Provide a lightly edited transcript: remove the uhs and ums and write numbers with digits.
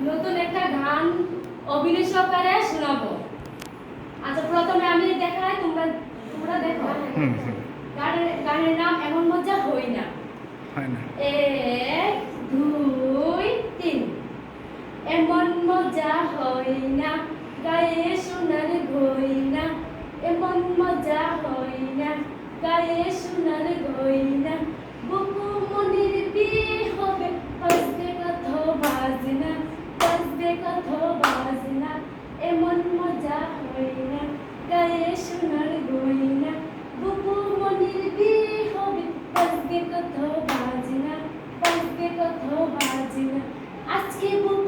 নতুন একটা গান অভিনয় সহকারে শোনাবো। আচ্ছা, প্রথমে আমি দেখাই, তোমরা তোমরা দেখো। গানের নাম এমন মজা হই না। এক দুই তিন। এমন মজা হয় না গায়ে সোনার গয়না, এমন মজা হয় না গায়ে সোনার গয়না, বুকু মনির বিয়ে হবে বাজবে কত বাজনা, বাজবে কত বাজনা, এমন মজা হয় না গায়ে সোনার গয়না, বুকু মনির বিয়ে হবে বাজবে কত বাজনা, বাজবে কত বাজনা। আজকে বুক